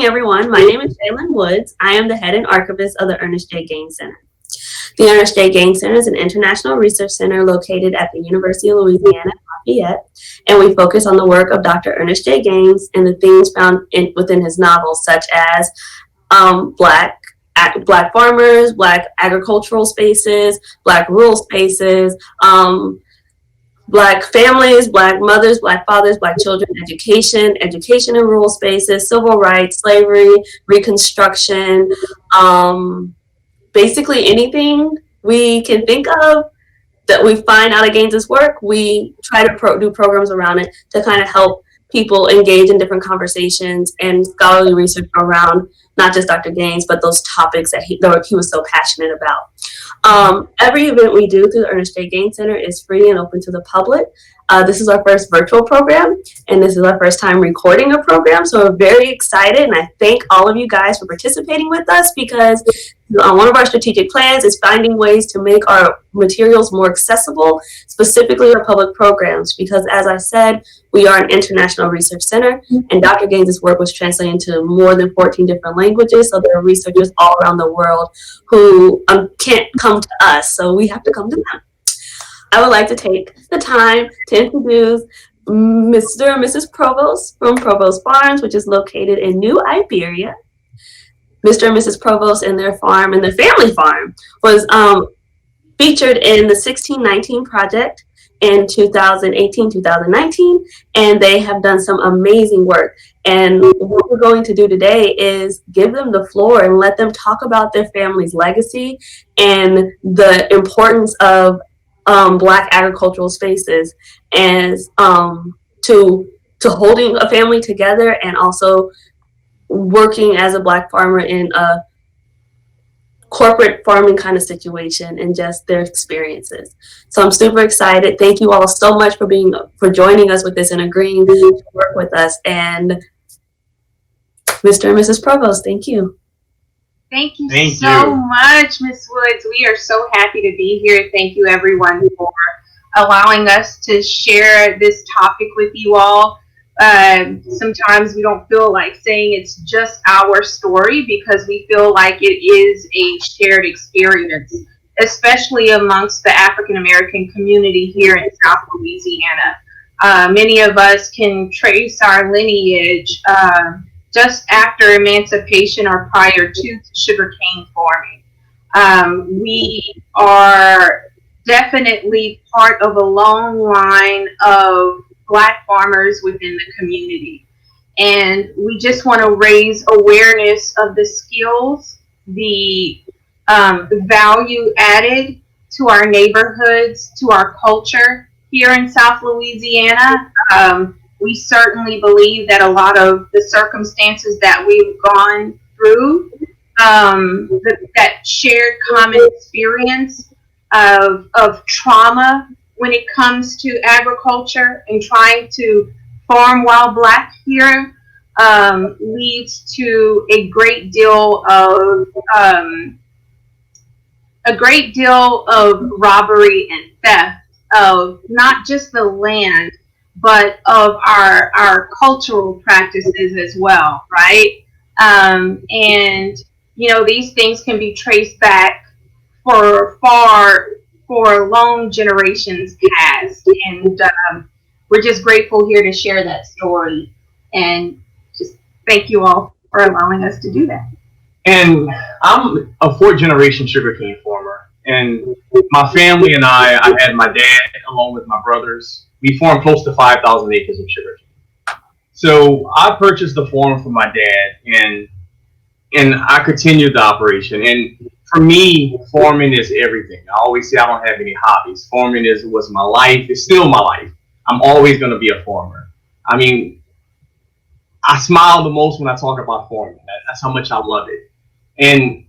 Everyone. My name is Shaylin Woods. I am the head and archivist of the Ernest J. Gaines Center. The Ernest J. Gaines Center is an international research center located at the University of Louisiana at Lafayette, and we focus on the work of Dr. Ernest J. Gaines and the themes found within his novels, such as black farmers, black agricultural spaces, black rural spaces, Black families, Black mothers, Black fathers, Black children, education in rural spaces, civil rights, slavery, Reconstruction, basically anything we can think of that we find out of Gaines's work, we try to do programs around it to kind of help people engage in different conversations and scholarly research around not just Dr. Gaines, but those topics that he was so passionate about. Every event we do through the Ernest J. Gaines Center is free and open to the public. This is our first virtual program, and this is our first time recording a program, so we're very excited, and I thank all of you guys for participating with us because one of our strategic plans is finding ways to make our materials more accessible, specifically our public programs, because as I said, we are an international research center, and Dr. Gaines's work was translated into more than 14 different languages, so there are researchers all around the world who can't come to us, so we have to come to them. I would like to take the time to introduce Mr. and Mrs. Provost from Provost Farms, which is located in New Iberia. Mr. and Mrs. Provost and their farm, and their family farm, was featured in the 1619 project in 2018-2019, and they have done some amazing work. And what we're going to do today is give them the floor and let them talk about their family's legacy and the importance of Black agricultural spaces as to holding a family together and also working as a Black farmer in a corporate farming kind of situation and just their experiences. So I'm super excited. Thank you all so much for joining us with this and agreeing to work with us. And Mr. and Mrs. Provost, thank you. Thank you so much, Ms. Woods. We are so happy to be here. Thank you, everyone, for allowing us to share this topic with you all. Sometimes we don't feel like saying it's just our story because we feel like it is a shared experience, especially amongst the African American community here in South Louisiana. Many of us can trace our lineage just after emancipation or prior to sugarcane farming. We are definitely part of a long line of Black farmers within the community. And we just want to raise awareness of the skills, the value added to our neighborhoods, to our culture here in South Louisiana. We certainly believe that a lot of the circumstances that we've gone through, that shared common experience of trauma when it comes to agriculture and trying to farm while Black here, leads to a great deal of robbery and theft of not just the land, but of our cultural practices as well, right? And these things can be traced back for long generations past, and we're just grateful here to share that story, and just thank you all for allowing us to do that. And I'm a fourth generation sugarcane farmer, and my family and I had my dad along with my brothers. We farmed close to 5,000 acres of sugarcane. So I purchased the farm from my dad, and I continued the operation. And for me, farming is everything. I always say I don't have any hobbies. Farming was my life. It's still my life. I'm always going to be a farmer. I mean, I smile the most when I talk about farming. That's how much I love it. And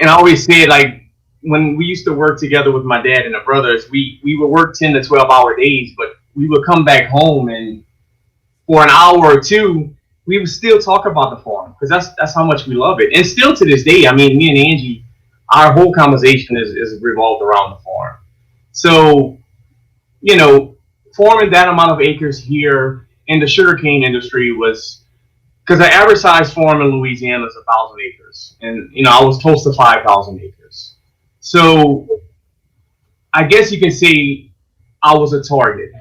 I always say, like, when we used to work together with my dad and the brothers, we would work 10 to 12-hour days, but we would come back home, and for an hour or two, we would still talk about the farm because that's how much we love it. And still to this day, I mean, me and Angie, our whole conversation is revolved around the farm. So, farming that amount of acres here in the sugarcane industry was because the average size farm in Louisiana is 1,000 acres, and I was close to 5,000 acres. So I guess you can say I was a target,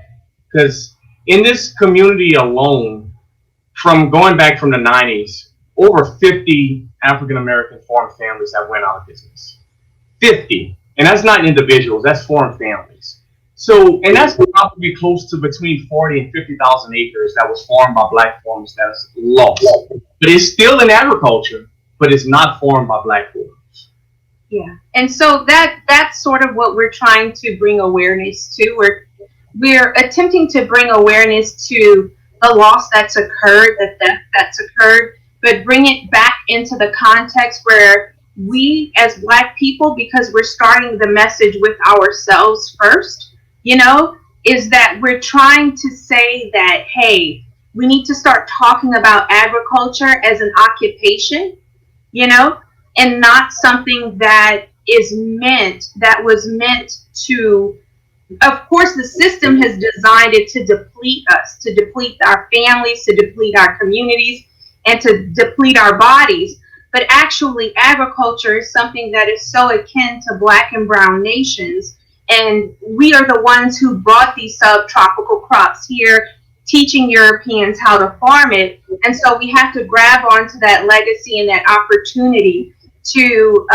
because in this community alone, from going back from the 90s, over 50 African American farm families have went out of business. 50, and that's not individuals; that's farm families. So, and that's probably close to between 40 and 50,000 acres that was farmed by black farmers that's lost. But it's still in agriculture, but it's not farmed by black farmers. Yeah, and so that's sort of what we're trying to bring awareness to. We're attempting to bring awareness to the loss that's occurred, the theft that's occurred, but bring it back into the context where we as black people, because we're starting the message with ourselves first, is that we're trying to say that, hey, we need to start talking about agriculture as an occupation, and not something that was meant to, of course, the system has designed it to deplete us, to deplete our families, to deplete our communities, and to deplete our bodies. But actually, agriculture is something that is so akin to black and brown nations. And we are the ones who brought these subtropical crops here, teaching Europeans how to farm it. And so we have to grab onto that legacy and that opportunity to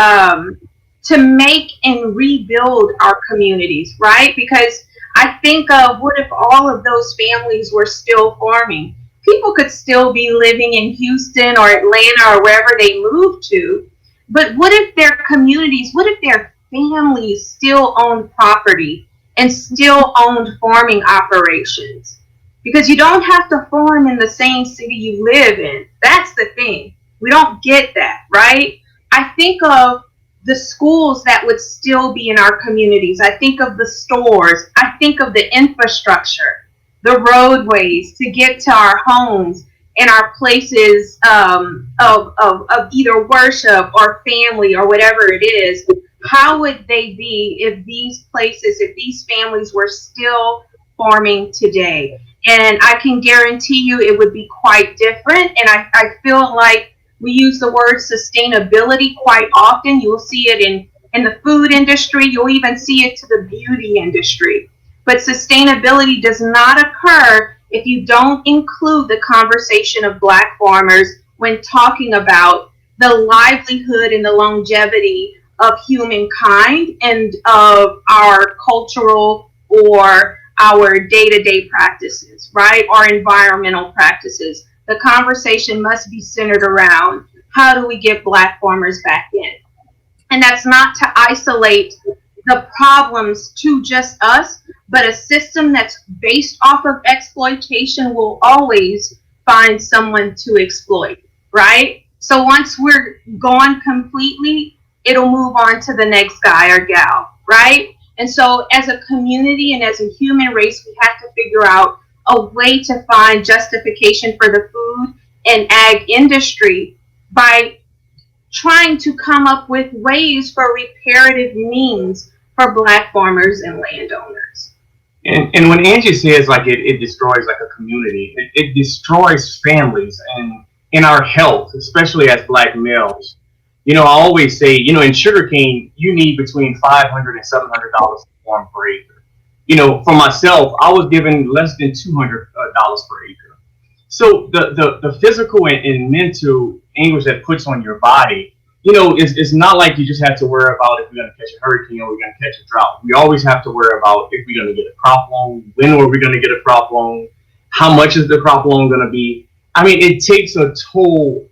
make and rebuild our communities, right? Because I think of what if all of those families were still farming? People could still be living in Houston or Atlanta or wherever they moved to. But what if their communities, what if their families still owned property and still owned farming operations? Because you don't have to farm in the same city you live in. That's the thing. We don't get that, right? I think of the schools that would still be in our communities. I think of the stores. I think of the infrastructure, the roadways to get to our homes and our places of either worship or family or whatever it is. How would they be if these places, if these families were still farming today? And I can guarantee you it would be quite different. And I feel like we use the word sustainability quite often. You'll see it in the food industry. You'll even see it to the beauty industry. But sustainability does not occur if you don't include the conversation of black farmers when talking about the livelihood and the longevity of humankind and of our cultural or our day-to-day practices, right? Our environmental practices. The conversation must be centered around how do we get black farmers back in? And that's not to isolate the problems to just us, but a system that's based off of exploitation will always find someone to exploit, right? So once we're gone completely, it'll move on to the next guy or gal, right? And so as a community and as a human race, we have to figure out a way to find justification for the food and ag industry by trying to come up with ways for reparative means for black farmers and landowners. And when Angie says like it destroys like a community, it destroys families and in our health, especially as black males. I always say, in sugarcane, you need between $500 and $700 a farm per acre. For myself, I was given less than $200 per acre. So the physical and mental anguish that puts on your body, it's not like you just have to worry about if we're going to catch a hurricane or we're going to catch a drought. We always have to worry about if we're going to get a crop loan, when are we going to get a crop loan, how much is the crop loan going to be. I mean, it takes a toll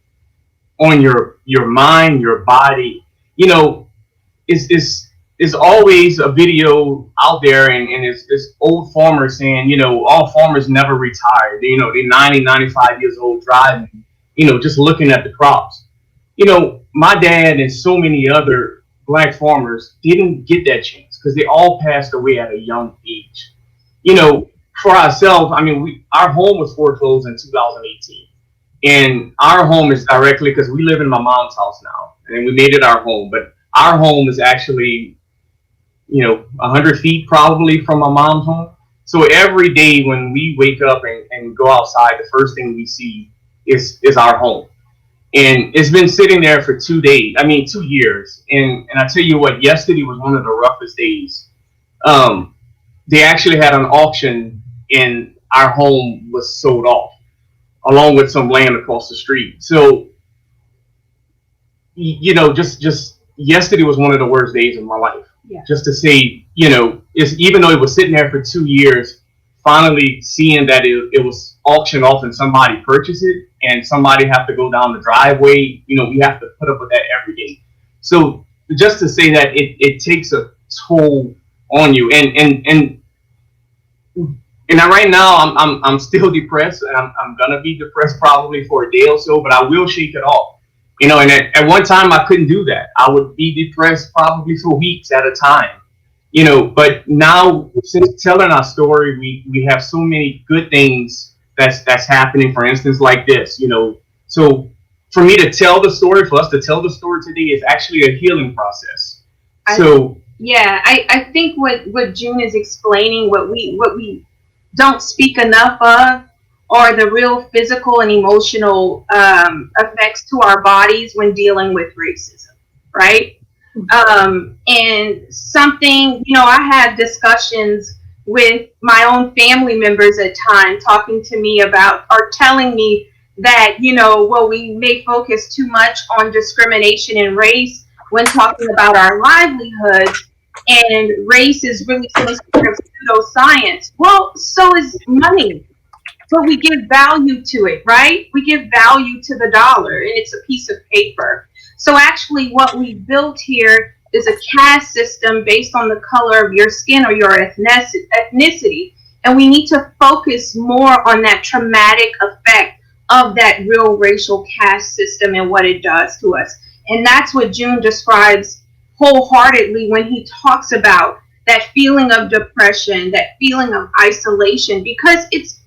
on your mind, your body. It's always a video out there, and it's old farmers saying, all farmers never retire. They're 90, 95 years old driving, just looking at the crops. My dad and so many other black farmers didn't get that chance because they all passed away at a young age. For ourselves, our home was foreclosed in 2018. And our home is directly, because we live in my mom's house now, and we made it our home. But our home is actually, 100 feet probably from my mom's home. So every day when we wake up and go outside, the first thing we see is our home. And it's been sitting there for 2 years. And I tell you what, yesterday was one of the roughest days. They actually had an auction and our home was sold off along with some land across the street. So, just yesterday was one of the worst days of my life. Yeah. Just to say, even though it was sitting there for 2 years, finally seeing that it was auctioned off and somebody purchased it and somebody have to go down the driveway, we have to put up with that every day. So just to say that it takes a toll on you, and right now I'm still depressed, and I'm gonna be depressed probably for a day or so, but I will shake it off. And at one time I couldn't do that. I would be depressed probably for weeks at a time. But now, since telling our story, we have so many good things that's happening. For instance, like this, So for me to tell the story, for us to tell the story today, is actually a healing process. I think what June is explaining, what we don't speak enough of, are the real physical and emotional effects to our bodies when dealing with racism, right? And something, I have discussions with my own family members at times, talking to me about, or telling me that, we may focus too much on discrimination and race when talking about our livelihoods, and race is really some sort of pseudoscience. Well, so is money. But we give value to it, right? We give value to the dollar, and it's a piece of paper. So actually what we built here is a caste system based on the color of your skin or your ethnicity. And we need to focus more on that traumatic effect of that real racial caste system and what it does to us. And that's what June describes wholeheartedly when he talks about that feeling of depression, that feeling of isolation, because it's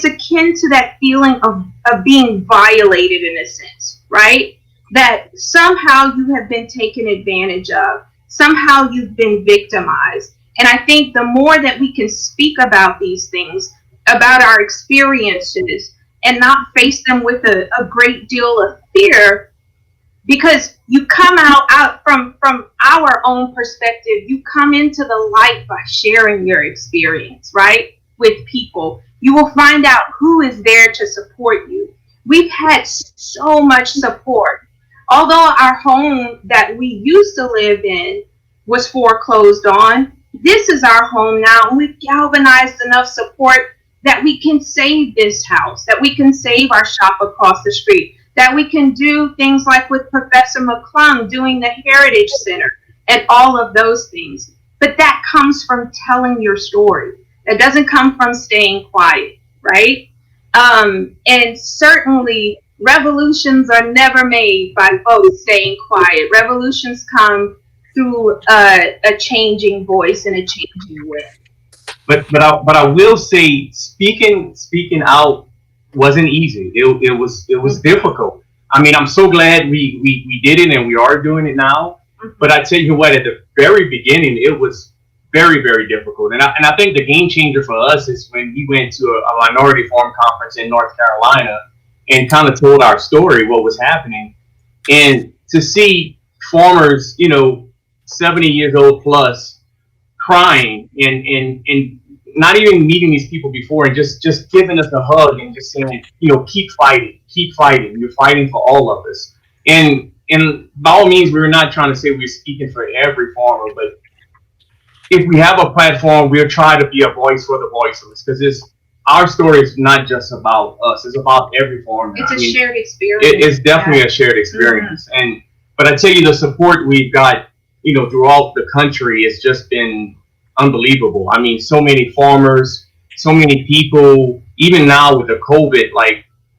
akin to that feeling of being violated in a sense, right? That somehow you have been taken advantage of, somehow you've been victimized. And I think the more that we can speak about these things, about our experiences, and not face them with a great deal of fear, because you come out from our own perspective, you come into the light by sharing your experience, right? With people, you will find out who is there to support you. We've had so much support. Although our home that we used to live in was foreclosed on, this is our home now, and we've galvanized enough support that we can save this house, that we can save our shop across the street, that we can do things like with Professor McClung doing the Heritage Center and all of those things. But that comes from telling your story. It doesn't come from staying quiet, right? And certainly revolutions are never made by folks staying quiet. Revolutions come through a changing voice and a changing will. But I will say, speaking out wasn't easy. It was difficult. I mean, I'm so glad we did it and we are doing it now. Mm-hmm. But I tell you what, at the very beginning, it was very, very difficult. And I think the game changer for us is when we went to a minority forum conference in North Carolina and kind of told our story, what was happening. And to see farmers, 70 years old plus, crying and not even meeting these people before, and just giving us a hug and just saying, keep fighting. You're fighting for all of us. And by all means, we're not trying to say we're speaking for every farmer, but if we have a platform, we'll try to be a voice for the voiceless, because our story is not just about us; it's about every farmer. It's a shared experience. It's definitely a shared experience, mm-hmm. But I tell you, the support we've got, throughout the country, has just been unbelievable. I mean, so many farmers, so many people. Even now with the COVID,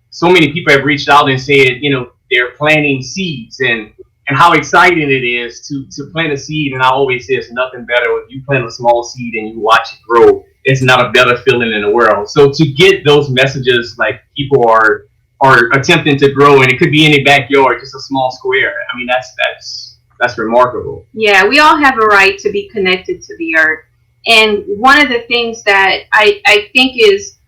so many people have reached out and said, they're planting seeds and how exciting it is to plant a seed. And I always say it's nothing better when you plant a small seed and you watch it grow. It's not a better feeling in the world. So to get those messages, people are attempting to grow, and it could be in a backyard, just a small square. I mean, that's remarkable. Yeah, we all have a right to be connected to the earth. And one of the things that I think is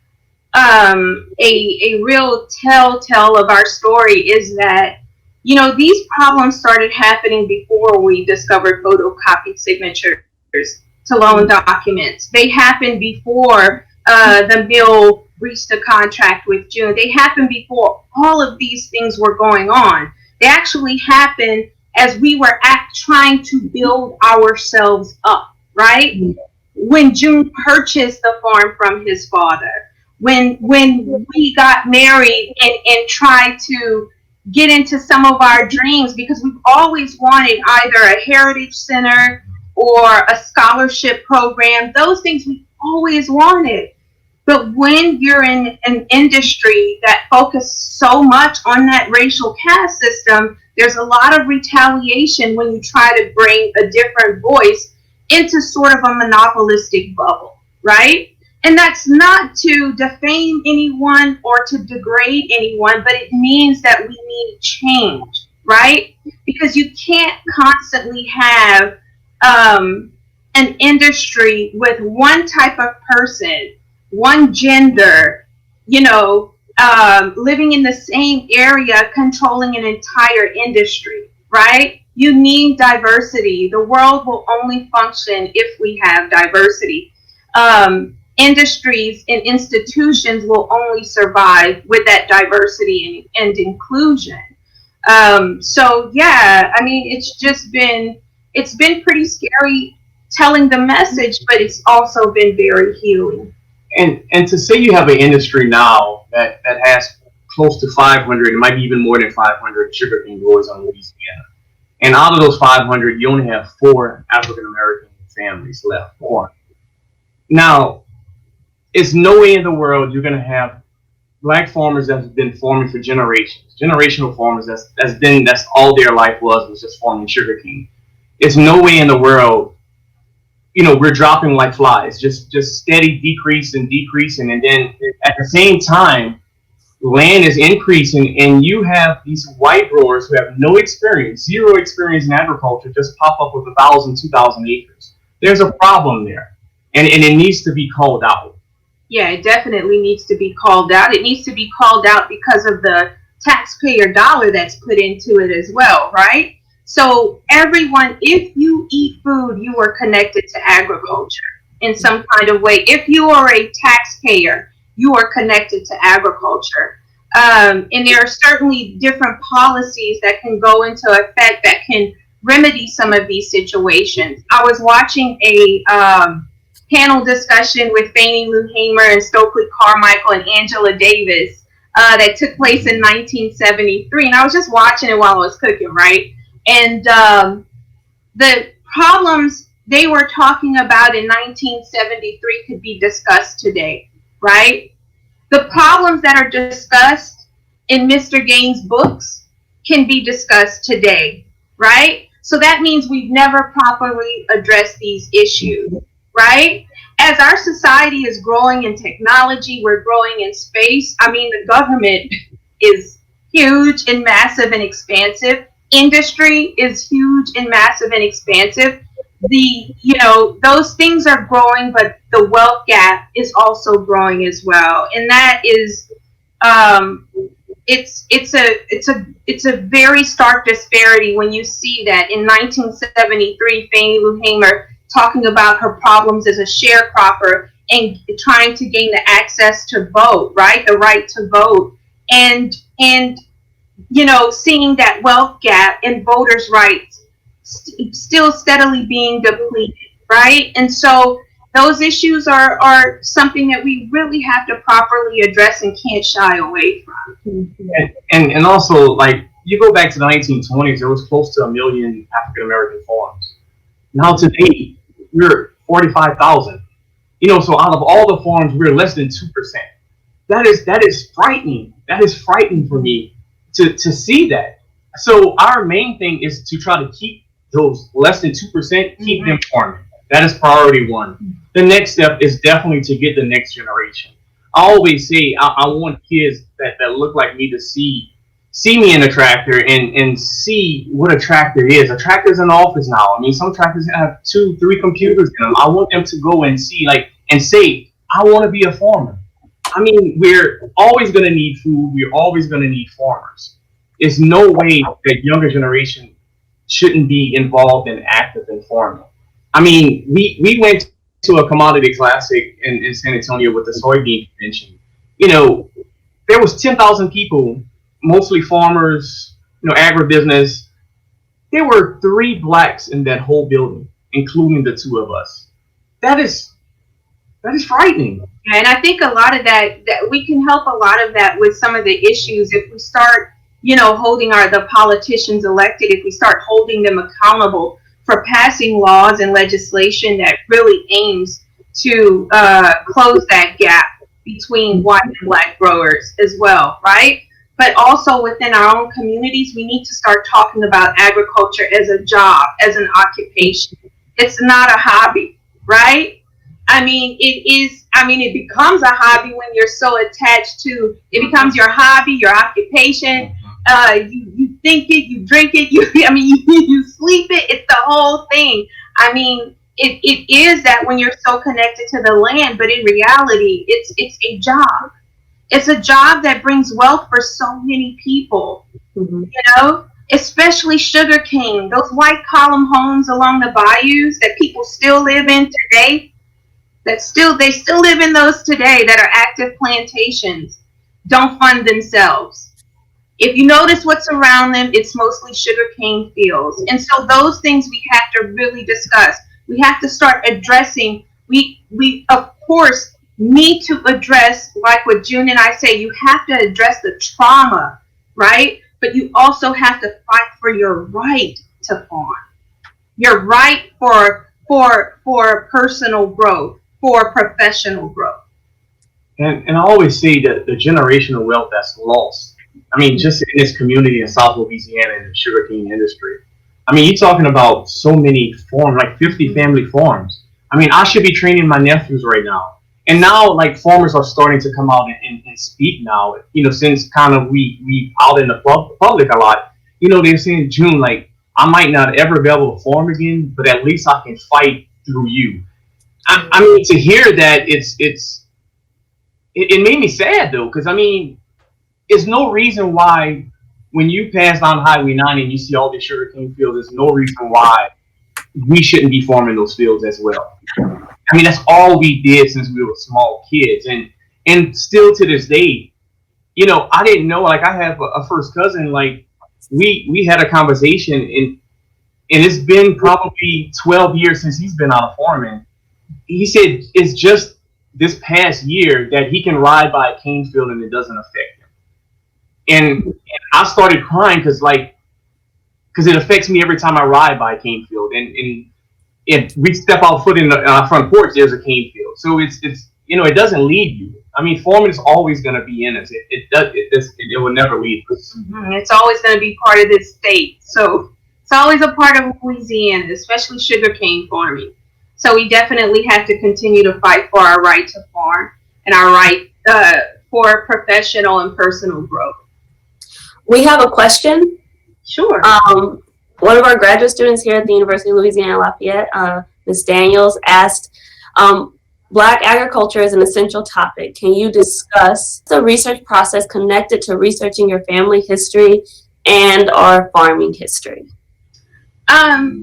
a real telltale of our story is that, you know, these problems started happening before we discovered photocopied signatures to loan documents. They happened before the mill reached a contract with June. They happened before all of these things were going on. They actually happened as we were trying to build ourselves up, right? When June purchased the farm from his father, when we got married and tried to get into some of our dreams, because we've always wanted either a heritage center or a scholarship program. Those things we always wanted. But when you're in an industry that focuses so much on that racial caste system, there's a lot of retaliation when you try to bring a different voice into sort of a monopolistic bubble, right? And that's not to defame anyone or to degrade anyone, but it means that we need change, right? Because you can't constantly have an industry with one type of person, one gender, you know, living in the same area, controlling an entire industry, right? You need diversity. The world will only function if we have diversity. Industries and institutions will only survive with that diversity and inclusion. So yeah, I mean, it's been pretty scary telling the message, but it's also been very healing. And to say you have an industry now that has close to 500, it might be even more than 500 sugarcane growers in Louisiana. And out of those 500, you only have 4 African American families left. 4. Now, it's no way in the world you're going to have black farmers that have been farming for generations, generational farmers that's all their life was just farming sugarcane. It's no way in the world, you know, we're dropping like flies, just steady decrease and decreasing, and then at the same time, land is increasing, and you have these white growers who have no experience, 0 experience in agriculture, just pop up with 1,000, 2,000 acres. There's a problem there, and it needs to be called out. Yeah, it definitely needs to be called out. It needs to be called out because of the taxpayer dollar that's put into it as well, right? So everyone, if you eat food, you are connected to agriculture in some kind of way. If you are a taxpayer, you are connected to agriculture. And there are certainly different policies that can go into effect that can remedy some of these situations. I was watching a panel discussion with Fannie Lou Hamer and Stokely Carmichael and Angela Davis that took place in 1973. And I was just watching it while I was cooking, right? And the problems they were talking about in 1973 could be discussed today, right? The problems that are discussed in Mr. Gaines' books can be discussed today, right? So that means we've never properly addressed these issues, right? As our society is growing in technology, we're growing in space. I mean, the government is huge and massive and expansive. Industry is huge and massive and expansive. Those things are growing, but the wealth gap is also growing as well. And that is, it's a very stark disparity when you see that in 1973, Fannie Lou Hamer talking about her problems as a sharecropper and trying to gain the access to vote, right? The right to vote. And seeing that wealth gap and voters' rights still steadily being depleted, right? And so those issues are something that we really have to properly address and can't shy away from. And also, like, you go back to the 1920s, there was close to 1 million African American farms. Now today, we're 45,000. So out of all the farms, we're less than 2%. That is frightening. That is frightening for me to see that. So our main thing is to try to keep those less than 2%, keep them farming. That is priority 1. The next step is definitely to get the next generation. I always say I want kids that look like me to see me in a tractor and see what a tractor is. A tractor's an office now. I mean, some tractors have 2-3 computers in them. I want them to go and see, and say, I want to be a farmer. I mean, we're always going to need food. We're always going to need farmers. There's no way that younger generation shouldn't be involved and active in farming. I mean, we went to a commodity classic in San Antonio with the soybean convention. You know, there was 10,000 people, mostly farmers, agribusiness. There were 3 blacks in that whole building, including the 2 of us. That is frightening. And I think a lot of that we can help a lot of that with some of the issues if we start, holding the politicians elected, if we start holding them accountable for passing laws and legislation that really aims to close that gap between white and black growers as well, right? But also within our own communities, we need to start talking about agriculture as a job, as an occupation. It's not a hobby, right? I mean, it becomes a hobby when you're so attached to, it becomes your hobby, your occupation. You think it, you drink it, you sleep it. It's the whole thing. I mean, it is that when you're so connected to the land, but in reality, it's a job. It's a job that brings wealth for so many people, especially sugarcane, those white column homes along the bayous that people still live in today. They still live in those today that are active plantations, don't fund themselves. If you notice what's around them, it's mostly sugarcane fields. And so those things we have to really discuss. We have to start addressing, we of course need to address, like what June and I say, you have to address the trauma, right? But you also have to fight for your right to farm. Your right for personal growth, for professional growth. And I always say that the generational wealth that's lost. I mean, just in this community in South Louisiana in the sugarcane industry. I mean, you're talking about so many farms, like 50 family farms. I mean, I should be training my nephews right now. And now, like, farmers are starting to come out and speak now, since kind of we out in the public a lot. They're saying, June, like, I might not ever be able to farm again, but at least I can fight through you. I mean, to hear that, it made me sad, though, because, I mean, there's no reason why when you pass down Highway 90 and you see all these sugarcane fields, there's no reason why we shouldn't be farming those fields as well. I mean, that's all we did since we were small kids. And still to this day, I didn't know, like, I have a first cousin, like, we had a conversation, and it's been probably 12 years since he's been out of farming. He said it's just this past year that he can ride by a cane field and it doesn't affect him. And I started crying because it affects me every time I ride by a cane field. And if we step out foot in our front porch, there's a cane field. So it's it doesn't leave you. I mean, farming is always going to be in us. It will never leave us. Mm-hmm. It's always going to be part of this state. So it's always a part of Louisiana, especially sugarcane farming. So we definitely have to continue to fight for our right to farm and our right for professional and personal growth. We have a question. Sure. One of our graduate students here at the University of Louisiana Lafayette, Ms. Daniels, asked, Black agriculture is an essential topic. Can you discuss the research process connected to researching your family history and our farming history?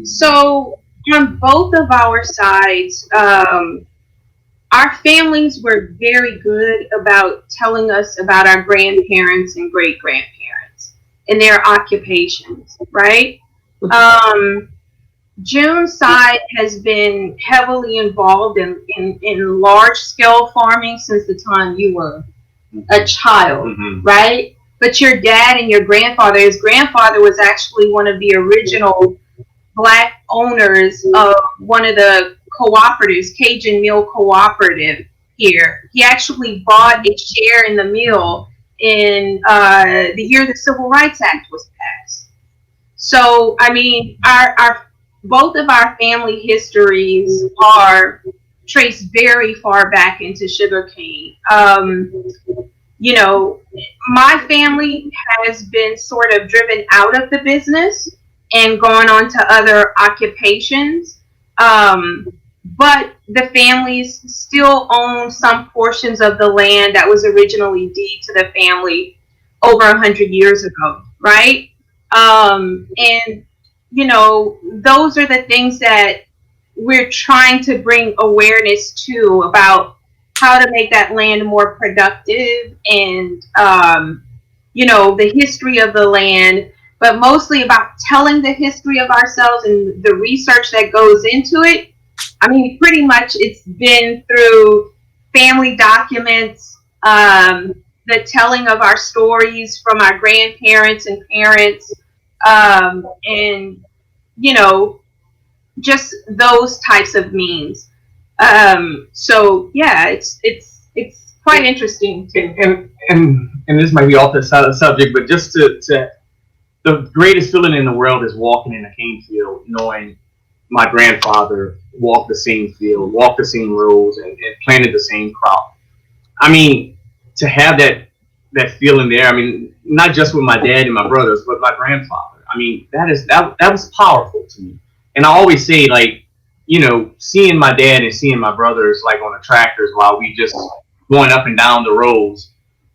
So on both of our sides, our families were very good about telling us about our grandparents and great-grandparents and their occupations, right? June's side has been heavily involved in large-scale farming since the time you were a child, right? But your dad and your grandfather, his grandfather was actually one of the original Black owners of one of the cooperatives, Cajun Mill Cooperative here. He actually bought a share in the mill in the year the Civil Rights Act was passed. So, I mean, our both of our family histories are traced very far back into sugarcane. My family has been sort of driven out of the business and gone on to other occupations. but the families still own some portions of the land that was originally deed to the family over 100 years ago, right? And you know, those are the things that we're trying to bring awareness to, about how to make that land more productive, and you know, the history of the land, but mostly about telling the history of ourselves and the research that goes into it. I mean, pretty much it's been through family documents, the telling of our stories from our grandparents and parents, and you know, just those types of means. So yeah, it's quite interesting too. And this might be off the subject, but just to the greatest feeling in the world is walking in a cane field, knowing my grandfather walked the same field, walked the same rows, and planted the same crop. I mean, to have that feeling there. I mean, not just with my dad and my brothers, but my grandfather. I mean, that was powerful to me. And I always say, like, you know, seeing my dad and seeing my brothers like on the tractors while we just going up and down the roads,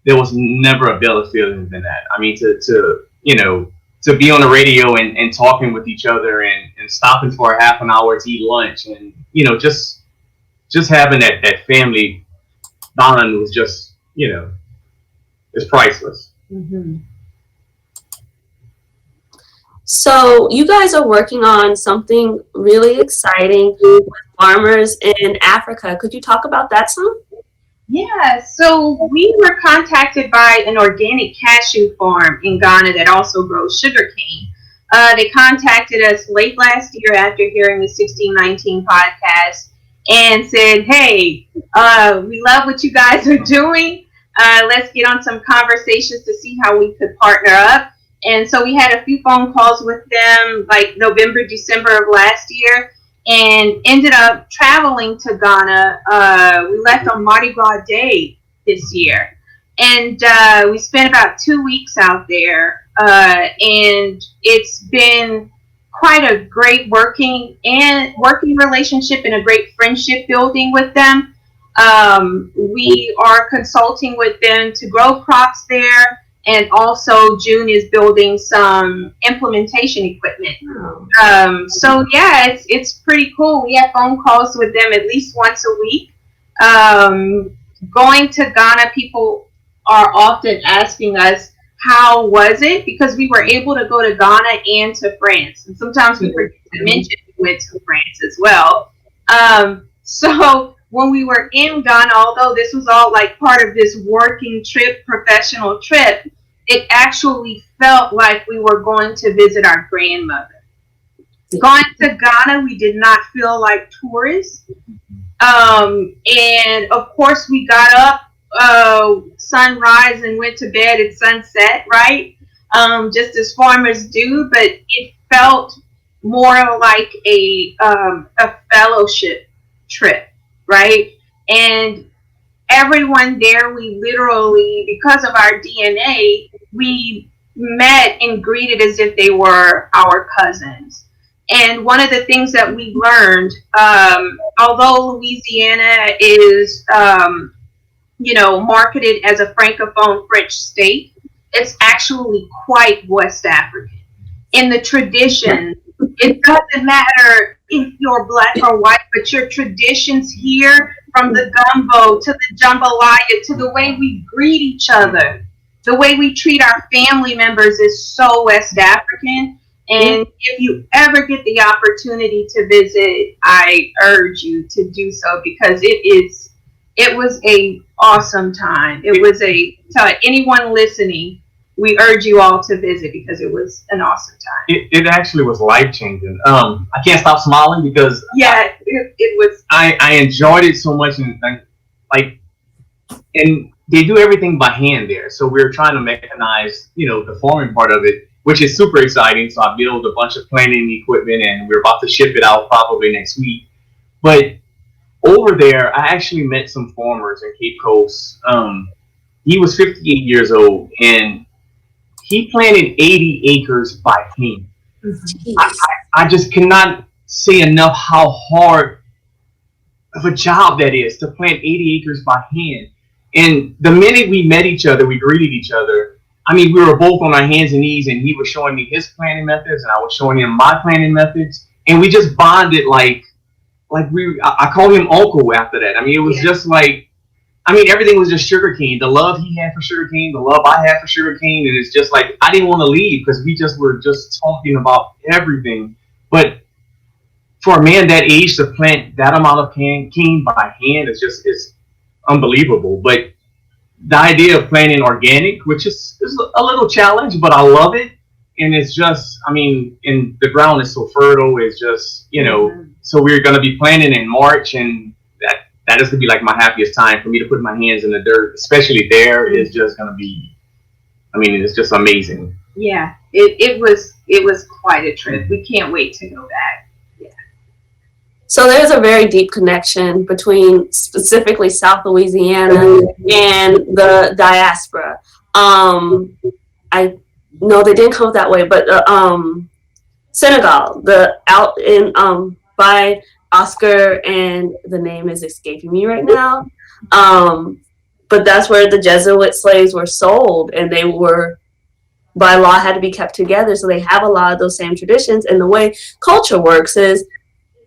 there was never a better feeling than that. I mean, to you know, to be on the radio and talking with each other and stopping for a half an hour to eat lunch, and you know, just having that family bond was just, you know, it's priceless. Mm-hmm. So you guys are working on something really exciting with farmers in Africa. Could you talk about that some? Yeah, so we were contacted by an organic cashew farm in Ghana that also grows sugarcane. They contacted us late last year after hearing the 1619 podcast and said, hey, we love what you guys are doing. Let's get on some conversations to see how we could partner up. And so we had a few phone calls with them like November, December of last year, and ended up traveling to Ghana. We left on Mardi Gras Day this year. And we spent about 2 weeks out there. And it's been quite a great working relationship and a great friendship building with them. We are consulting with them to grow crops there. And also June is building some implementation equipment. So yeah, it's pretty cool. We have phone calls with them at least once a week. Going to Ghana, people are often asking us, how was it? Because we were able to go to Ghana and to France. And sometimes we forget to mention we went to France as well. So when we were in Ghana, although this was all like part of this working trip, professional trip, it actually felt like we were going to visit our grandmother. Going to Ghana, we did not feel like tourists. And of course, we got up sunrise and went to bed at sunset, right? Just as farmers do, but it felt more like a fellowship trip, right? And everyone there, we literally, because of our DNA, we met and greeted as if they were our cousins. And one of the things that we learned, although Louisiana is, you know, marketed as a francophone French state, it's actually quite West African. In the tradition, it doesn't matter if you're black or white, but your traditions here, from the gumbo to the jambalaya to the way we greet each other, the way we treat our family members is so West African. And if you ever get the opportunity to visit, I urge you to do so, because it was a awesome time. It was tell anyone listening, we urge you all to visit because it was an awesome time. It actually was life-changing. I can't stop smiling because it was. I enjoyed it so much, and they do everything by hand there. So we're trying to mechanize, you know, the farming part of it, which is super exciting. So I built a bunch of planting equipment, and we're about to ship it out probably next week. But over there, I actually met some farmers in Cape Coast. He was 58 years old, and he planted 80 acres by hand. I just cannot say enough how hard of a job that is to plant 80 acres by hand. And the minute we met each other, we greeted each other. I mean, we were both on our hands and knees, and he was showing me his planting methods, and I was showing him my planting methods, and we just bonded like I called him uncle after that. I mean, it was just like, I mean, everything was just sugarcane. The love he had for sugarcane, the love I had for sugarcane, and it's just like I didn't want to leave because we just were just talking about everything. But for a man that age to plant that amount of cane by hand is unbelievable. But the idea of planting organic, which is a little challenge, but I love it. And it's just, I mean, and the ground is so fertile. It's just, you know, so we're going to be planting in March, and that is going to be like my happiest time for me to put my hands in the dirt, especially there, is just going to be, I mean, it's just amazing. Yeah, it was quite a trip. We can't wait to go back. So there's a very deep connection between specifically South Louisiana and the diaspora. I know they didn't come up that way, but Senegal, out in by Oscar, and the name is escaping me right now. But that's where the Jesuit slaves were sold, and they were by law had to be kept together. So they have a lot of those same traditions. And the way culture works is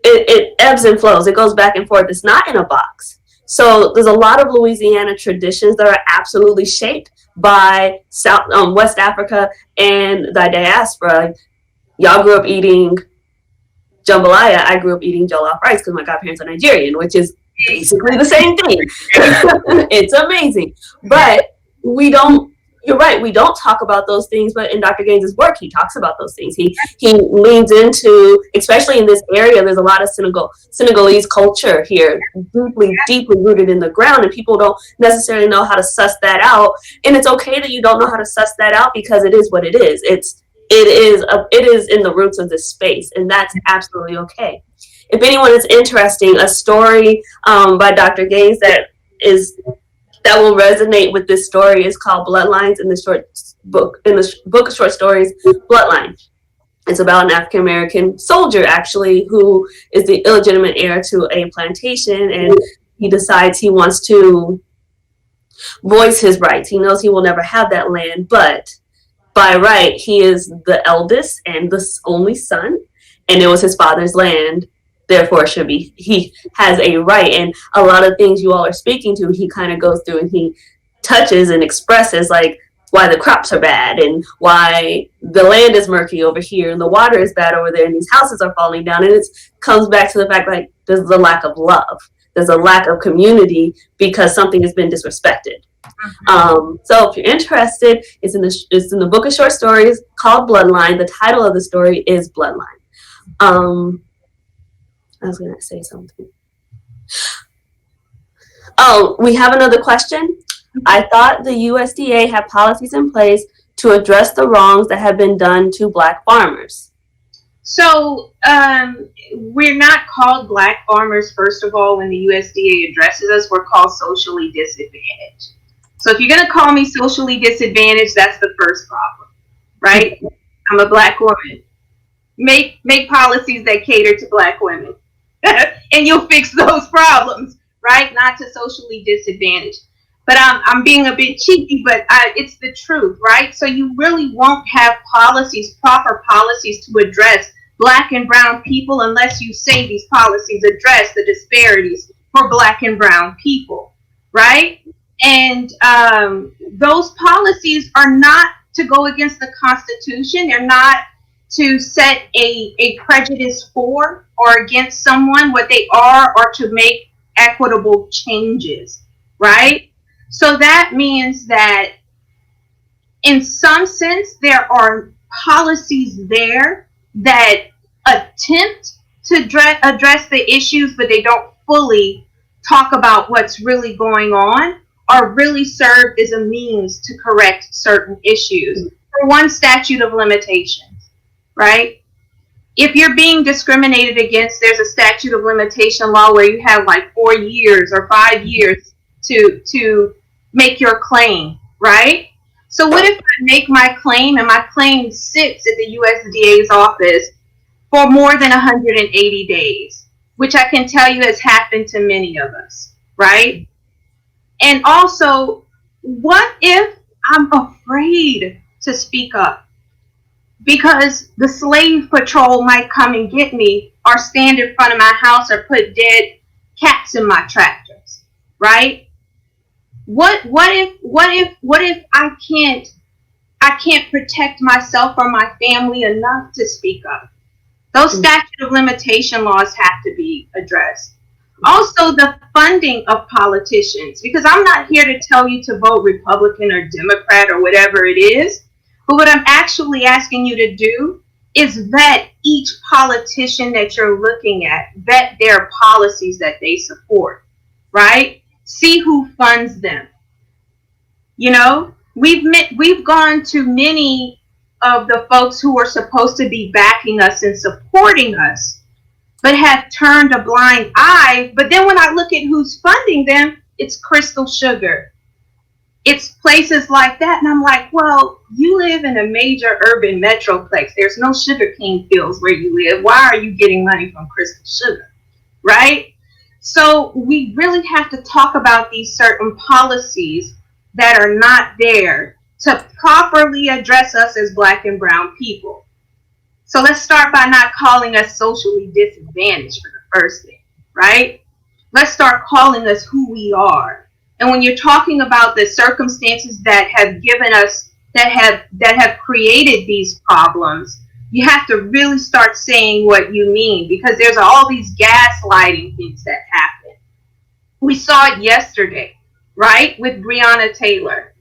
it ebbs and flows. It goes back and forth. It's not in a box. So there's a lot of Louisiana traditions that are absolutely shaped by West Africa and the diaspora. Y'all grew up eating jambalaya. I grew up eating jollof rice because my godparents are Nigerian, which is basically the same thing. It's amazing. But you're right, we don't talk about those things, but in Dr. Gaines's work, he talks about those things. He leans into, especially in this area, there's a lot of Senegalese culture here, deeply rooted in the ground, and people don't necessarily know how to suss that out. And it's okay that you don't know how to suss that out, because it is what it is. It is in the roots of this space, and that's absolutely okay. If anyone is interested, a story by Dr. Gaines that will resonate with this story is called Bloodlines, in the book of short stories, Bloodline. It's about an African American soldier, actually, who is the illegitimate heir to a plantation, and he decides he wants to voice his rights. He knows he will never have that land, but by right, he is the eldest and the only son, and it was his father's land. Therefore, he has a right. And a lot of things you all are speaking to, he kind of goes through and he touches and expresses, like why the crops are bad and why the land is murky over here and the water is bad over there and these houses are falling down. And it comes back to the fact, like, there's a lack of love. There's a lack of community because something has been disrespected. So if you're interested, it's in the book of short stories called Bloodline. The title of the story is Bloodline. I was going to say something. Oh, we have another question. I thought the USDA had policies in place to address the wrongs that have been done to Black farmers. So we're not called Black farmers, first of all. When the USDA addresses us, we're called socially disadvantaged. So if you're going to call me socially disadvantaged, that's the first problem, right? I'm a Black woman. Make policies that cater to Black women. And you'll fix those problems, right? Not to socially disadvantaged. But I'm being a bit cheeky, but it's the truth, right? So you really won't have proper policies to address Black and brown people unless you say these policies address the disparities for Black and brown people, right? And those policies are not to go against the Constitution. They're not to set a prejudice for or against someone. What they are to make equitable changes, right? So that means that in some sense, there are policies there that attempt to address the issues, but they don't fully talk about what's really going on or really serve as a means to correct certain issues. For one, statute of limitations. Right? If you're being discriminated against, there's a statute of limitation law where you have like 4 years or 5 years to make your claim, right? So what if I make my claim and my claim sits at the USDA's office for more than 180 days? which I can tell you has happened to many of us, right? And also, what if I'm afraid to speak up because the slave patrol might come and get me, or stand in front of my house, or put dead cats in my tractors, right? What if I can't protect myself or my family enough to speak up? Those statute of limitation laws have to be addressed. Also, the funding of politicians, because I'm not here to tell you to vote Republican or Democrat or whatever it is, but what I'm actually asking you to do is vet each politician that you're looking at, vet their policies that they support, right? See who funds them. You know, we've gone to many of the folks who are supposed to be backing us and supporting us, but have turned a blind eye. But then when I look at who's funding them, it's Crystal Sugar. It's places like that. And I'm like, well, you live in a major urban metroplex. There's no sugarcane fields where you live. Why are you getting money from Crystal Sugar? Right? So we really have to talk about these certain policies that are not there to properly address us as Black and brown people. So let's start by not calling us socially disadvantaged for the first thing, right? Let's start calling us who we are. And when you're talking about the circumstances that have given us, that have created these problems, you have to really start saying what you mean, because there's all these gaslighting things that happen. We saw it yesterday, right, with Breonna Taylor.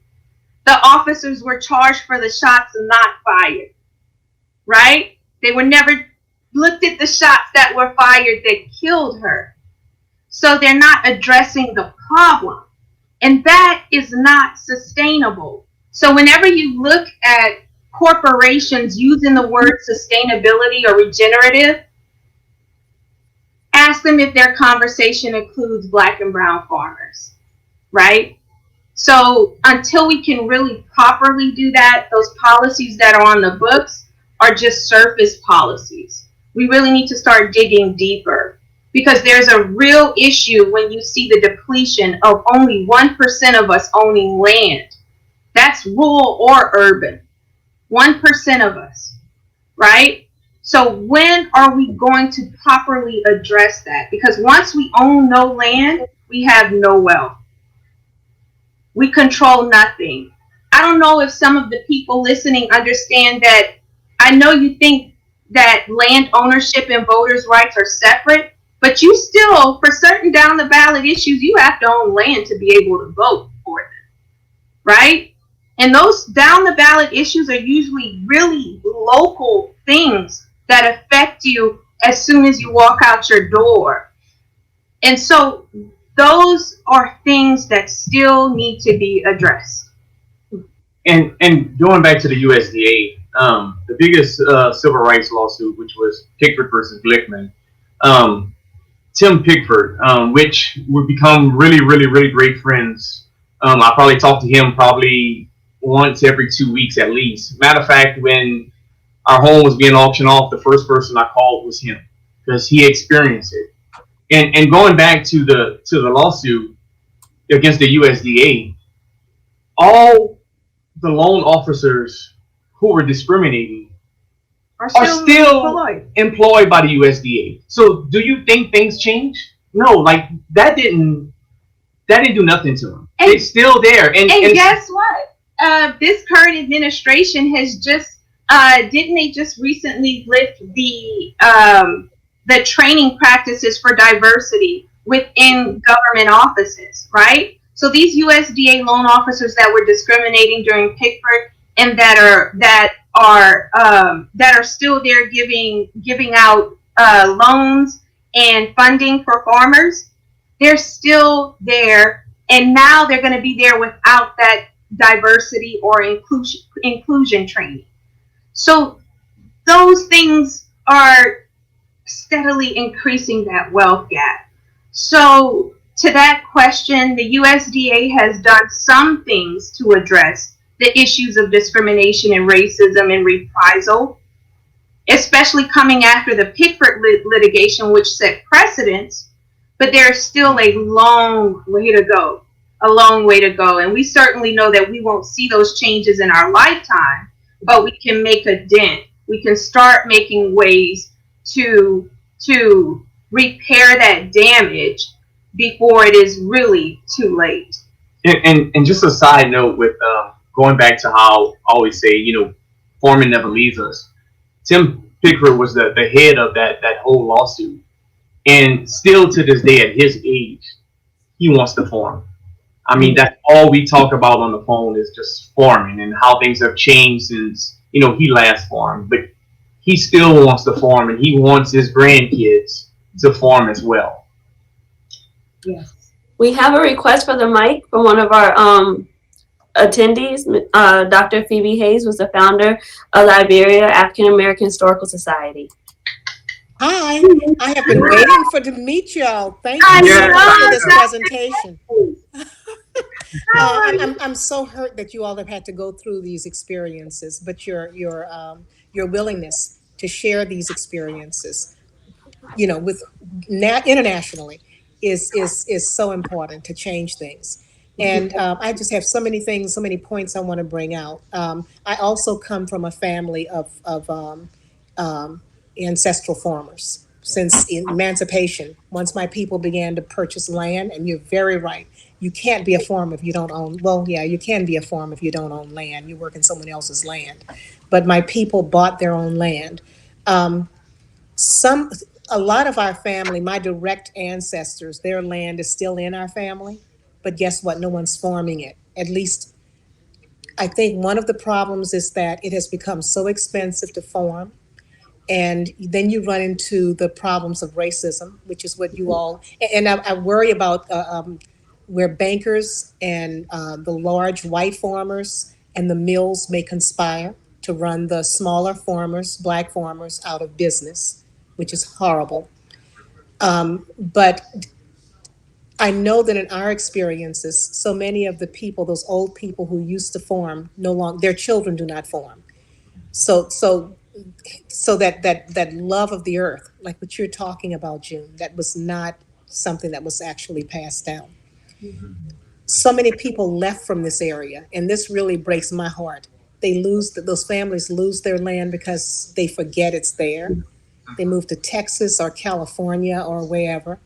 The officers were charged for the shots and not fired, right? They were never looked at the shots that were fired that killed her. So they're not addressing the problem. And that is not sustainable. So whenever you look at corporations using the word sustainability or regenerative, ask them if their conversation includes Black and brown farmers, right? So until we can really properly do that, those policies that are on the books are just surface policies. We really need to start digging deeper, because there's a real issue when you see the depletion of only 1% of us owning land. That's rural or urban. 1% of us, right? So when are we going to properly address that? Because once we own no land, we have no wealth. We control nothing. I don't know if some of the people listening understand that. I know you think that land ownership and voters' rights are separate, but you still, for certain down the ballot issues, you have to own land to be able to vote for them, right? And those down the ballot issues are usually really local things that affect you as soon as you walk out your door. And so those are things that still need to be addressed. And going back to the USDA, the biggest civil rights lawsuit, which was Pickford versus Glickman, Tim Pickford, which would become really, really, really great friends. I probably talk to him probably once every 2 weeks at least. Matter of fact, when our home was being auctioned off, the first person I called was him, because he experienced it. And going back to the lawsuit against the USDA, all the loan officers who were discriminating are still employed by the USDA. So do you think things change? No, like that didn't do nothing to them. They're still there. And guess what? This current administration has just didn't they just recently lift the training practices for diversity within government offices, right? So these USDA loan officers that were discriminating during Pickford and that are still there giving out loans and funding for farmers, they're still there, and now they're going to be there without that diversity or inclusion training. So those things are steadily increasing that wealth gap. So to that question, the USDA has done some things to address the issues of discrimination and racism and reprisal. especially coming after the Pickford litigation, which set precedents, but there's still a long way to go. A long way to go. And we certainly know that we won't see those changes in our lifetime, but we can make a dent. We can start making ways to repair that damage before it is really too late. And just a side note with going back to how I always say, farming never leaves us. Tim Pickford was the head of that whole lawsuit. And still to this day, at his age, he wants to farm. I mean, that's all we talk about on the phone is just farming and how things have changed since, he last farmed. But he still wants to farm, and he wants his grandkids to farm as well. Yes. We have a request for the mic from one of our attendees. Dr. Phoebe Hayes was the founder of Liberia African American Historical Society. Hi, I have been waiting to meet y'all. Thank you so much for this presentation. I'm so hurt that you all have had to go through these experiences, but your willingness to share these experiences, with internationally is so important to change things. And I just have so many things, so many points I want to bring out. I also come from a family of ancestral farmers. Since emancipation, once my people began to purchase land, and you're very right, you can't be a farmer if you don't own, well, yeah, you can be a farmer if you don't own land. You work in someone else's land. But my people bought their own land. A lot of our family, my direct ancestors, their land is still in our family. But guess what? No one's farming it. At least I think one of the problems is that it has become so expensive to farm. And then you run into the problems of racism, which is what you all, and I worry about where bankers and the large white farmers and the mills may conspire to run the smaller farmers, black farmers, out of business, which is horrible. But I know that in our experiences, so many of the people, those old people who used to farm, no longer, their children do not farm. So that love of the earth, like what you're talking about, June, that was not something that was actually passed down. Mm-hmm. So many people left from this area, and this really breaks my heart. Those families lose their land because they forget it's there. They move to Texas or California or wherever.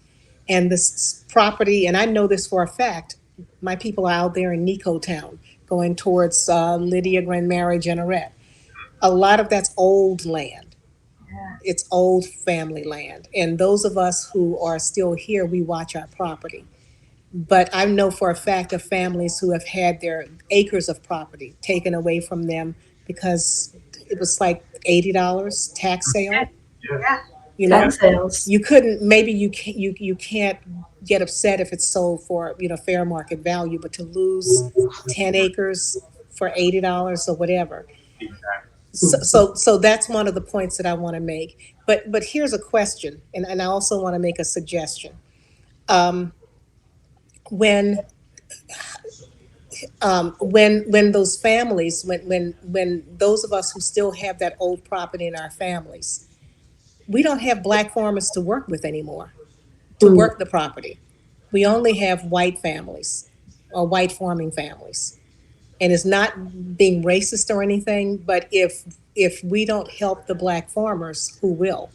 And this property, and I know this for a fact, my people are out there in Nico Town going towards Lydia, Grand Mary, Jeanerette. A lot of that's old land. Yeah. It's old family land. And those of us who are still here, we watch our property. But I know for a fact of families who have had their acres of property taken away from them because it was like $80 tax sale. Yeah. Tax sales. You couldn't, maybe you can't get upset if it's sold for, fair market value, but to lose 10 acres for $80 or whatever. Exactly. So that's one of the points that I want to make. But here's a question, and I also want to make a suggestion. When those families, when those of us who still have that old property in our families, we don't have black farmers to work with anymore, to work the property. We only have white families or white farming families. And it's not being racist or anything, but if we don't help the black farmers, who will?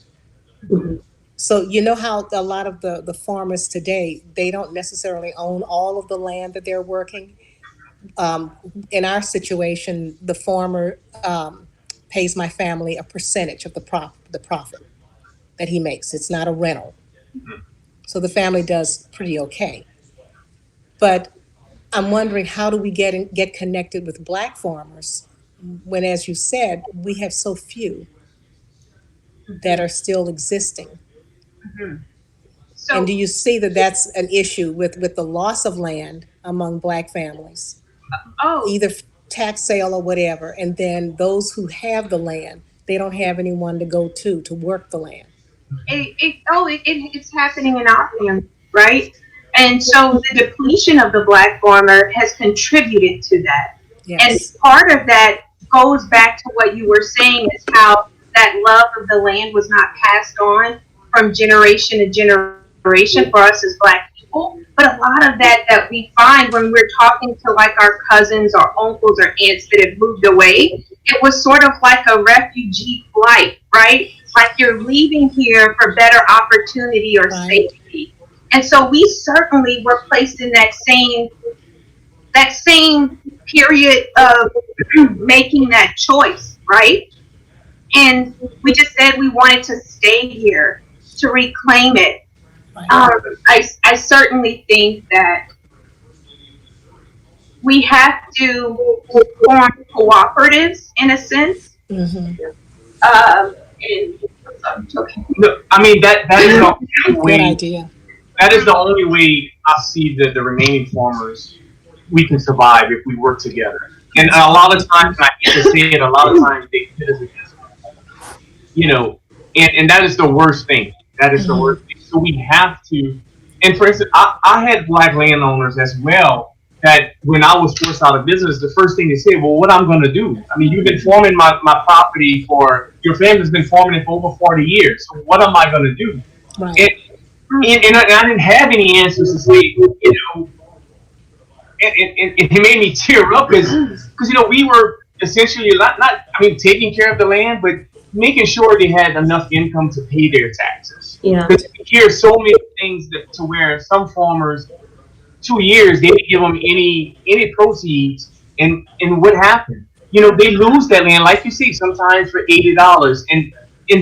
Mm-hmm. So you know how a lot of the farmers today, they don't necessarily own all of the land that they're working. In our situation, the farmer pays my family a percentage of the profit that he makes. It's not a rental. Mm-hmm. So the family does pretty okay. But I'm wondering, how do we get connected with black farmers when, as you said, we have so few that are still existing? Mm-hmm. And do you see that that's an issue with the loss of land among black families? Either tax sale or whatever, and then those who have the land, they don't have anyone to go to work the land. It's happening in our family, right? And so the depletion of the black farmer has contributed to that. Yes. And part of that goes back to what you were saying, is how that love of the land was not passed on from generation to generation for us as Black people. But a lot of that we find when we're talking to like our cousins or uncles or aunts that have moved away, it was sort of like a refugee flight, right? Like you're leaving here for better opportunity or safety. And so we certainly were placed in that same period of making that choice, right? And we just said we wanted to stay here to reclaim it. I certainly think that we have to form cooperatives in a sense. Mm-hmm. No, I mean that is the only way. Good idea. That is the only way I see the remaining farmers we can survive if we work together. And a lot of times, and I hate to say it, a lot of times they pit us against one another. You know, and that is the worst thing. That is the worst thing. So we have to. And for instance, I had Black landowners as well that when I was forced out of business, the first thing they said, well, what I'm going to do? I mean, you've been farming my property your family's been farming it for over 40 years. So what am I going to do? Right. And I didn't have any answers to say, you know, and it made me tear up because you know, we were essentially not taking care of the land, but making sure they had enough income to pay their taxes. Yeah. Because you hear so many things to where some farmers, 2 years, they didn't give them any proceeds, and what happened? You know, they lose that land, like you see, sometimes for $80, and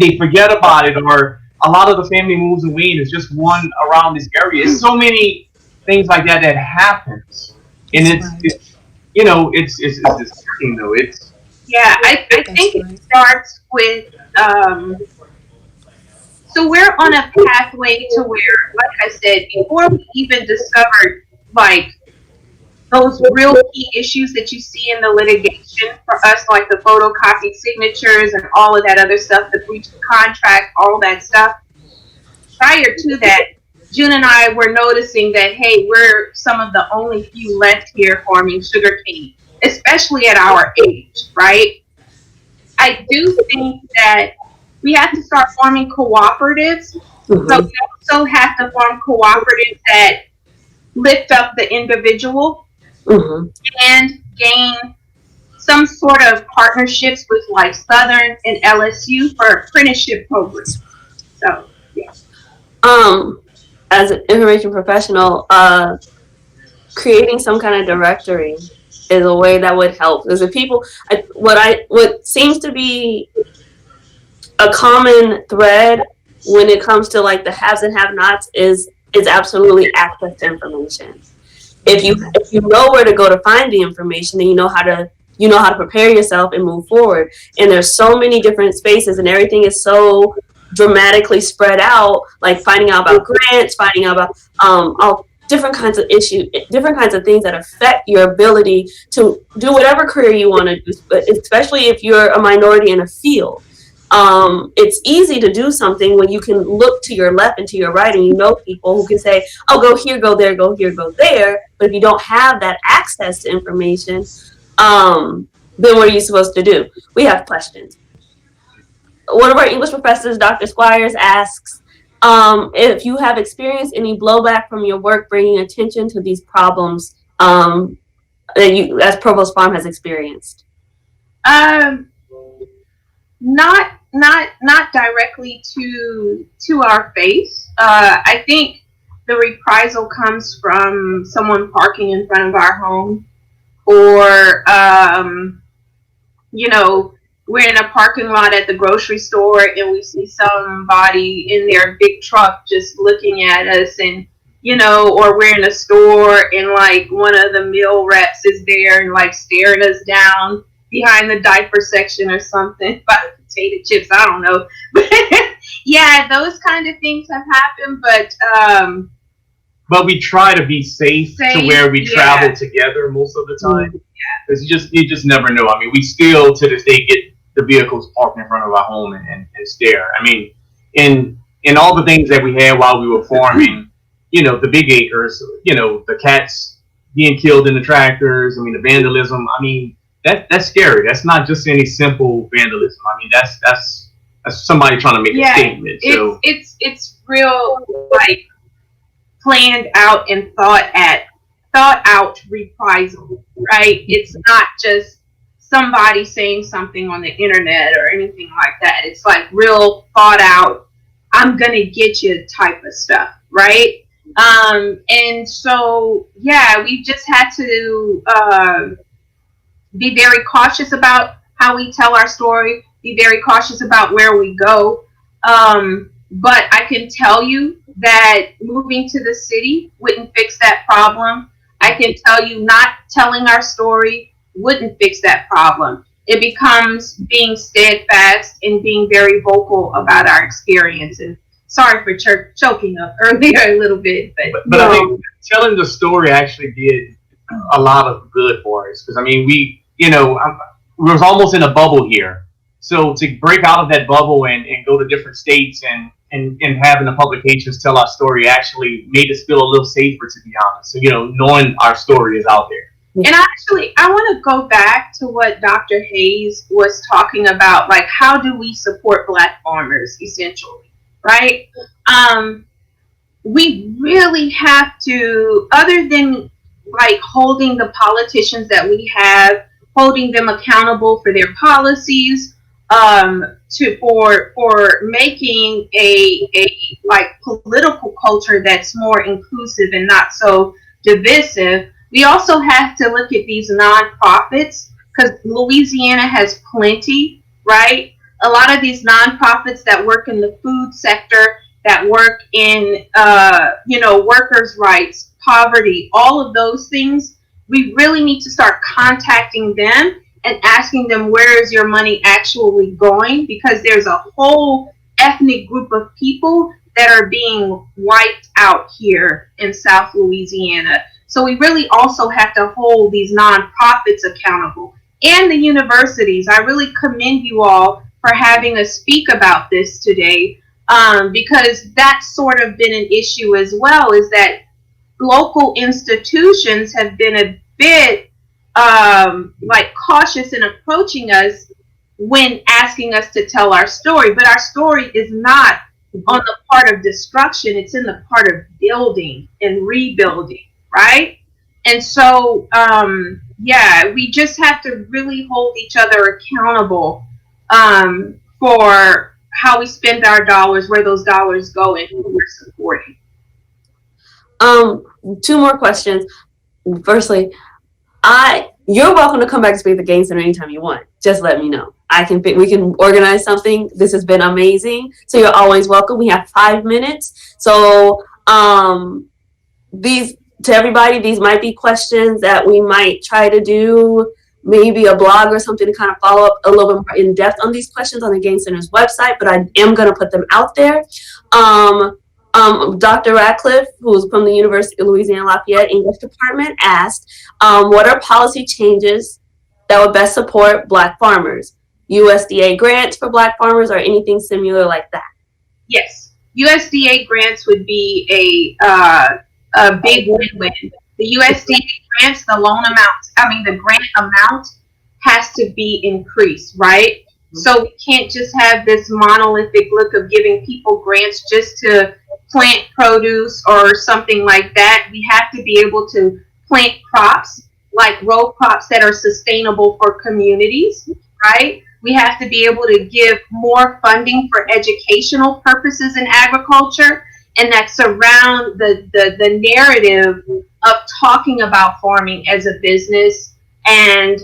they forget about it, or a lot of the family moves away and there's just one around this area. It's so many things like that happens, and it's you know, it's disgusting though. I think it starts with so we're on a pathway to where, like I said, before we even discovered like those real key issues that you see in the litigation for us, like the photocopied signatures and all of that other stuff, the breach of contract, all that stuff. Prior to that, June and I were noticing that, hey, we're some of the only few left here farming sugarcane, especially at our age, right? I do think that we have to start forming cooperatives, but we also have to form cooperatives that lift up the individual and gain some sort of partnerships with like Southern and LSU for apprenticeship programs. So, yeah. As an information professional, creating some kind of directory is a way that would help. Because the people, what seems to be a common thread when it comes to like the haves and have-nots is absolutely access to information. If you know where to go to find the information, then you know how to prepare yourself and move forward. And there's so many different spaces, and everything is so dramatically spread out. Like finding out about grants, finding out about all different kinds of issues, different kinds of things that affect your ability to do whatever career you want to do. But especially if you're a minority in a field. It's easy to do something when you can look to your left and to your right, and you know people who can say, oh, go here, go there, go here, go there. But if you don't have that access to information, then what are you supposed to do? We have questions. One of our English professors, Dr. Squires, asks if you have experienced any blowback from your work bringing attention to these problems that you, as Provost Farm, has experienced. Not directly to our face. I think the reprisal comes from someone parking in front of our home, or you know, we're in a parking lot at the grocery store and we see somebody in their big truck just looking at us, and you know, or we're in a store and like one of the meal reps is there and like staring us down behind the diaper section or something, by potato chips, I don't know. Yeah, those kind of things have happened, but we try to be safe to where we travel together most of the time. Because you just never know. I mean, we still to this day get the vehicles parked in front of our home and stare. I mean, in all the things that we had while we were farming, you know, the big acres, you know, the cats being killed in the tractors, I mean, the vandalism, I mean, that's scary. That's not just any simple vandalism. I mean, that's somebody trying to make a statement. So it's real, like, planned out and thought out reprisal, right? It's not just somebody saying something on the internet or anything like that. It's like real thought out, I'm gonna get you type of stuff, right? And so we just had to be very cautious about how we tell our story, be very cautious about where we go. But I can tell you that moving to the city wouldn't fix that problem. I can tell you not telling our story wouldn't fix that problem. It becomes being steadfast and being very vocal about our experience. And sorry for choking up earlier a little bit, but I think telling the story actually did a lot of good for us, because I mean we was almost in a bubble here. So to break out of that bubble and go to different states and having the publications tell our story actually made us feel a little safer, to be honest. So, knowing our story is out there. And actually, I want to go back to what Dr. Hayes was talking about, like, how do we support Black farmers, essentially, right? We really have to, other than, like, holding the politicians that we have, holding them accountable for their policies, for making a like political culture that's more inclusive and not so divisive. We also have to look at these nonprofits, because Louisiana has plenty, right? A lot of these nonprofits that work in the food sector, that work in workers' rights, poverty, all of those things. We really need to start contacting them and asking them, where is your money actually going? Because there's a whole ethnic group of people that are being wiped out here in South Louisiana. So we really also have to hold these nonprofits accountable, and the universities. I really commend you all for having us speak about this today, because that's sort of been an issue as well, is that local institutions have been a bit cautious in approaching us when asking us to tell our story. But our story is not on the part of destruction, it's in the part of building and rebuilding, right? And so we just have to really hold each other accountable for how we spend our dollars, where those dollars go, and who we're supporting. Two more questions. Firstly, you're welcome to come back to speak at the Game Center anytime you want. Just let me know. We can organize something. This has been amazing. So you're always welcome. We have 5 minutes. So to everybody, these might be questions that we might try to do, maybe a blog or something to kind of follow up a little bit more in depth on these questions on the Game Center's website, but I am going to put them out there. Dr. Radcliffe, who's from the University of Louisiana Lafayette English Department, asked, what are policy changes that would best support Black farmers? USDA grants for Black farmers or anything similar like that? Yes, USDA grants would be a big win-win. The USDA grants, the grant amount has to be increased, right? So we can't just have this monolithic look of giving people grants just to plant produce or something like that. We have to be able to plant crops, like row crops that are sustainable for communities, right? We have to be able to give more funding for educational purposes in agriculture, and that's around the narrative of talking about farming as a business and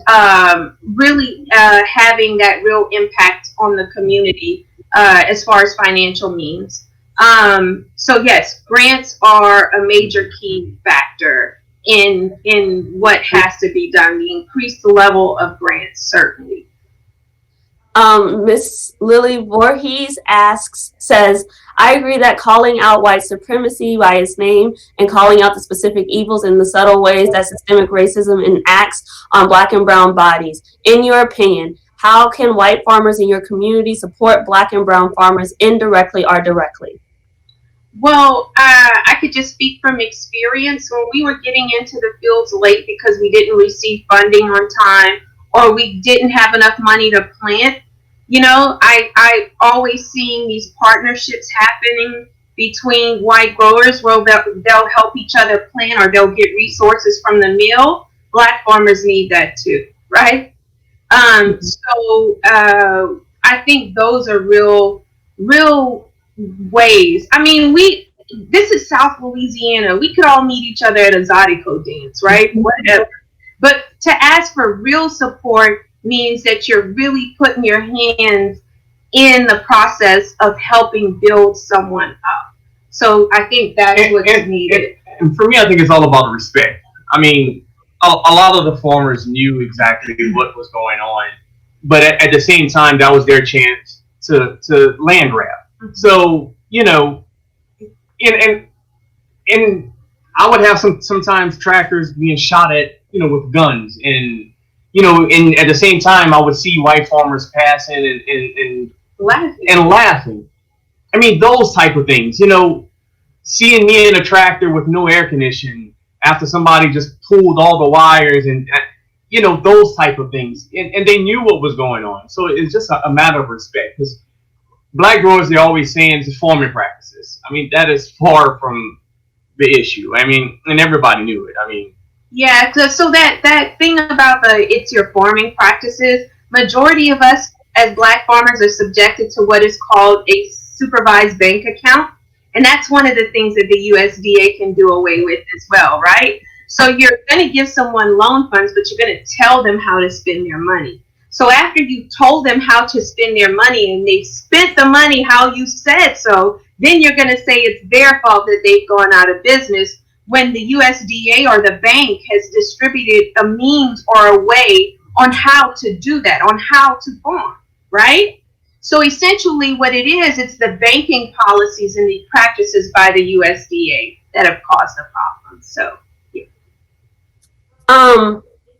really having that real impact on the community as far as financial means. So yes, grants are a major key factor in what has to be done. The increased level of grants, certainly. Miss Lily Voorhees says, I agree that calling out white supremacy by its name and calling out the specific evils in the subtle ways that systemic racism enacts on Black and brown bodies. In your opinion, how can white farmers in your community support Black and brown farmers indirectly or directly? Well, I could just speak from experience. When we were getting into the fields late because we didn't receive funding on time or we didn't have enough money to plant, You know, I always seeing these partnerships happening between white growers where they'll help each other plan or they'll get resources from the mill. Black farmers need that too, right? I think those are real ways. I mean, this is South Louisiana. We could all meet each other at a Zydeco dance, right? Whatever. But to ask for real support means that you're really putting your hands in the process of helping build someone up. So I think that's what's needed. And for me, I think it's all about respect. I mean, a lot of the farmers knew exactly what was going on, but at the same time, that was their chance to land grab. Mm-hmm. So, you know, and I would have sometimes tractors being shot at, you know, with guns, and you know, and at the same time, I would see white farmers passing and laughing. I mean, those type of things, you know, seeing me in a tractor with no air conditioning after somebody just pulled all the wires and, you know, those type of things. And they knew what was going on. So it's just a matter of respect. Because black growers, they're always saying it's farming practices. I mean, that is far from the issue. I mean, and everybody knew it. I mean, yeah, so that thing about it's your farming practices, majority of us as black farmers are subjected to what is called a supervised bank account. And that's one of the things that the USDA can do away with as well, right? So you're going to give someone loan funds, but you're going to tell them how to spend their money. So after you told them how to spend their money and they spent the money how you said so, then you're going to say it's their fault that they've gone out of business, when the USDA or the bank has distributed a means or a way on how to do that, on how to farm, right? So essentially what it is, it's the banking policies and the practices by the USDA that have caused the problem. So, yeah.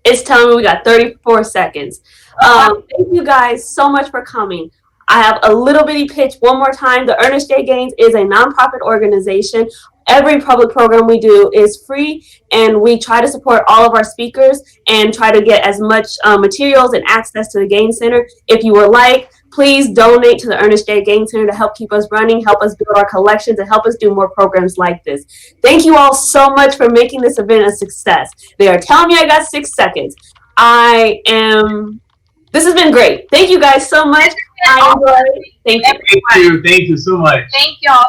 It's telling me we got 34 seconds. Thank you guys so much for coming. I have a little bitty pitch one more time. The Ernest J. Gaines is a nonprofit organization. Every public program we do is free, and we try to support all of our speakers and try to get as much materials and access to the Gaines Center. If you would like, please donate to the Ernest J. Gaines Center to help keep us running, help us build our collections, and help us do more programs like this. Thank you all so much for making this event a success. They are telling me I got 6 seconds. This has been great. Thank you guys so much. I enjoyed it. Thank you. Thank you so much. Thank y'all